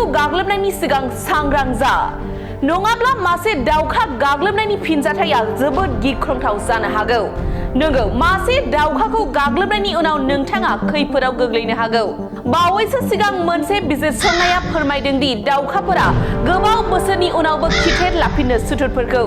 दाउखाखौ गाग्लोबनायनि सिगां सांग्रां जा नङाब्ला मासे दाउखा गाग्लोबनायनि फिनजाथाया जोबोद गिख्रंथाव जानो हागौ। नंगौ, मासे दाउखाखौ गाग्लोबनायनि उनाव नोंथाङा खैफोदाव गोग्लैनो हागौ। बावैसो सिगां मोनसे बिजिरसंनाया फोरमायदों दि दाउखाफोरा गोबाव बोसोरनि उनावबो खिथेर लाफिनो सुथुरफोरखौ।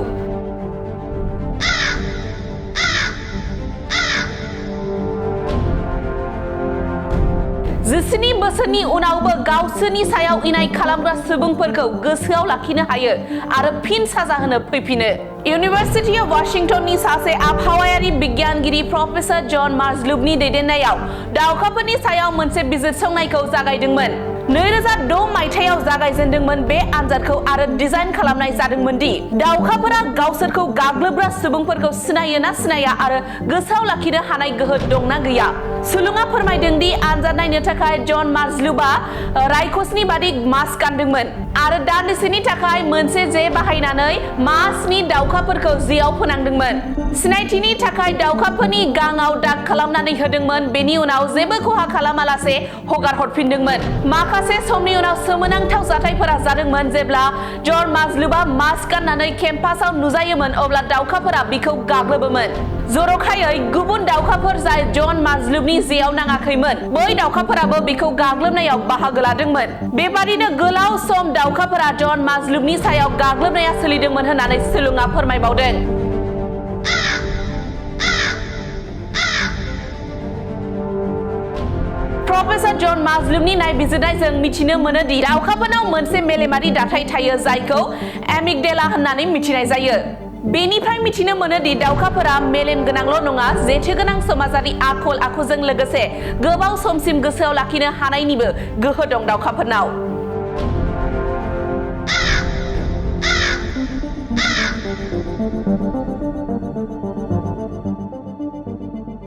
जिस्नि बोसोरनि उनावबो गावसोरनि सायाव इनाय खालामग्रा सुबुंफोरखौ गोसोआव लाखिनो हायो आरो फिन साजा होनो फैफिनो। इउनिभार्सिटी अफ वाशिंटननि सासे आबहावायारि बिगियानगिरि प्रफेसर जन मार्जलुबनि दैदेननायाव दाउखाफोरनि सायाव मोनसे बिजिरसंनायखौ जागायदोंमोन। 2006 मायथाइयाव जागायजेनदोंमोन बे आनजादखौ आरो डिजाइन खालामनाय जादोंमोन दि दाउखाफोरा गावसोरखौ गाग्लोबग्रा सुबुंफोरखौ सिनायो ना सिनाया आरो गोसोआव लाखिनो हानाय गोहो दंना गैया। सुलुङा फोरमायदों दि आनजाद नायनो थाखाय जन मार्जलुबा रायखसनि बादि मास्क गानदोंमोन आरो दान्दिसेनि थाखाय मोनसे जे बाहायनानै मास्कनि दाउखाफोरखौ जिआव फोनांदोंमोन। सिनायथिनि थाखाय दाउखाफोरनि गांआव दाग खालामनानै होदोंमोन, बेनि उनाव जेबो खहा खालामालासे हगार हरफिनदोंमोन। माखासे समनि उनाव सोमोनांथाव जाथायफोरा जादोंमोन। जेब्ला जन मार्जलुबा मास्क गाननानै केम्पासआव नुजायोमोन अब्ला दाउखाफोरा बिखौ गाग्लोबोमोन। जर'खायै गुबुन दाउखाफोर जाय जन मार्जलुबनि जेआव नाङाखैमोन, बै दाउखाफोराबो बिखौ गाग्लोबनायाव बाहागो लादोंमोन। बेबादिनो गोलाव सम दाउखाफोरा जन मार्जलुबनि सायाव गाग्लोबनाया सोलिदोंमोन होननानै सुलुङा फोरमायबावदों। प्रफेसर जन मार्जलुबनि नायबिजिरनायजों मिथिनो मोनो दि दाउखाफोरनाव मोनसे मेलेमारि दाथाय थायो जायखौ एमिगडेला होननानै मिथिनाय जायो। बेनिफ्राय मिथिनो मोनो दि दाउखाफोरा मेलेम गोनांल' नङा, जेथोगोनां समाजारि आखल आखुजों लोगोसे गोबाव समसिम गोसोआव लाखिनो हानायनिबो गोहो दं दाउखाफोरनाव।